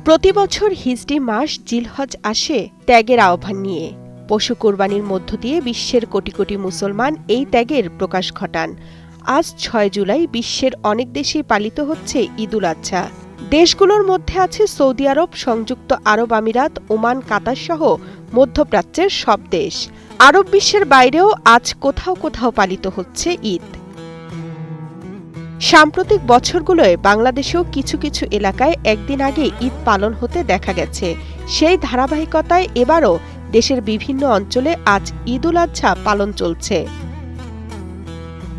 প্রতি বছর হিজরি মাস জিলহজ আসে ত্যাগের আহ্বান নিয়ে। পশু কোরবানির মধ্য দিয়ে বিশ্বের কোটি কোটি মুসলমান এই ত্যাগের প্রকাশ ঘটান। আজ ৬ জুলাই বিশ্বের অনেক দেশেই পালিত হচ্ছে ঈদুল আজহা। দেশগুলোর মধ্যে আছে সৌদি আরব, সংযুক্ত আরব আমিরাত, ওমান, কাতার সহ মধ্যপ্রাচ্যের সব দেশ। আরব বিশ্বের বাইরেও আজ কোথাও কোথাও পালিত হচ্ছে ঈদ। সাম্প্রতিক বছরগুলোয় বাংলাদেশেও কিছু কিছু এলাকায় একদিন আগে ঈদ পালন হতে দেখা গেছে। সেই ধারাবাহিকতায় এবারও দেশের বিভিন্ন অঞ্চলে আজ ঈদুল আজহা পালন চলছে।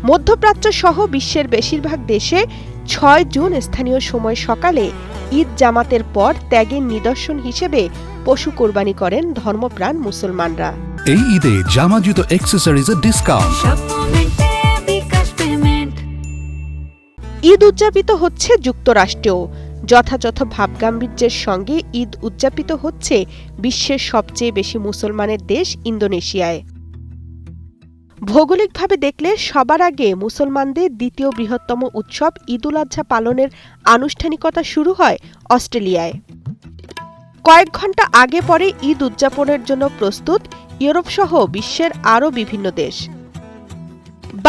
মধ্যপ্রাচ্য সহ বিশ্বের বেশিরভাগ দেশে ৬ জুন স্থানীয় সময় সকালে ঈদ জামাতের পর ত্যাগের নিদর্শন হিসেবে পশু কোরবানি করেন ধর্মপ্রাণ মুসলমানরা। এই ঈদে জামা জুতো অ্যাকসেসরিজের ডিসকাউন্ট। ঈদ উদযাপিত হচ্ছে যুক্তরাষ্ট্রেও। যথাযথ ভাবগাম্ভীর্যের সঙ্গে ঈদ উদযাপিত হচ্ছে বিশ্বের সবচেয়ে বেশি মুসলমানের দেশ ইন্দোনেশিয়ায়। ভৌগোলিকভাবে দেখলে সবার আগে মুসলমানদের দ্বিতীয় বৃহত্তম উৎসব ঈদুল আজহা পালনের আনুষ্ঠানিকতা শুরু হয় অস্ট্রেলিয়ায়। কয়েক ঘণ্টা আগে পরে ঈদ উদযাপনের জন্য প্রস্তুত ইউরোপসহ বিশ্বের আরও বিভিন্ন দেশ।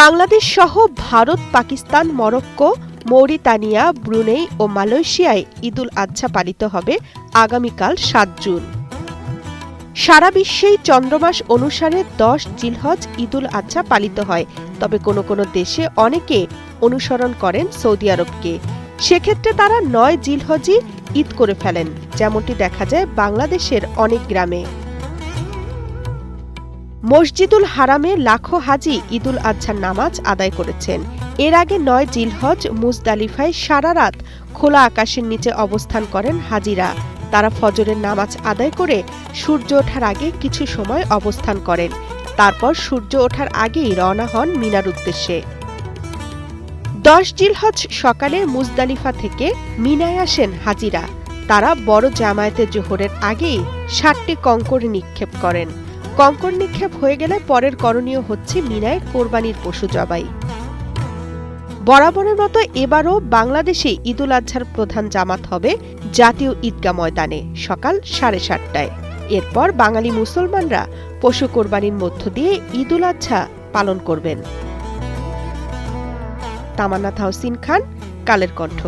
বাংলাদেশ সহ ভারত, পাকিস্তান, মরক্কো, মৌরিতানিয়া, ব্রুনেই ও মালয়েশিয়ায় ঈদুল আজহা পালিত হবে আগামীকাল ৭ জুন। সারা বিশ্বেই চন্দ্রমাস অনুসারে ১০ জিলহজ ঈদুল আজহা পালিত হয়। তবে কোনো কোনো দেশে অনেকে অনুসরণ করেন সৌদি আরবকে। সেক্ষেত্রে তারা ৯ জিলহজই ঈদ করে ফেলেন, যেমনটি দেখা যায় বাংলাদেশের অনেক গ্রামে। মসজিদুল হারামে লাখো হাজি ঈদুল আজহার নামাজ আদায় করেছেন। এর আগে ৯ জিলহজ মুজদালিফায় সারা রাত খোলা আকাশের নিচে অবস্থান করেন হাজিরা। তারা ফজরের নামাজ আদায় করে সূর্য ওঠার আগে কিছু সময় অবস্থান করেন। তারপর সূর্য ওঠার আগেই রওনা হন মিনার উদ্দেশ্যে। ১০ জিলহজ সকালে মুজদালিফা থেকে মিনায় আসেন হাজিরা। তারা বড় জামায়াতে জোহরের আগেই ৭টি কঙ্কর নিক্ষেপ করেন। কঙ্কর নিক্ষেপ হয়ে গেলে পরের করণীয় হচ্ছে মিনায় কোরবানির পশু জবাই। বরাবরের মতো এবারও বাংলাদেশে ঈদুল আজহার প্রধান জামাত হবে জাতীয় ঈদগাহ ময়দানে সকাল ৭:৩০টায়। এরপর বাঙালি মুসলমানরা পশু কোরবানির মধ্য দিয়ে ঈদুল আজহা পালন করবেন। তামান্না তাহসিন খান, কালের কণ্ঠ।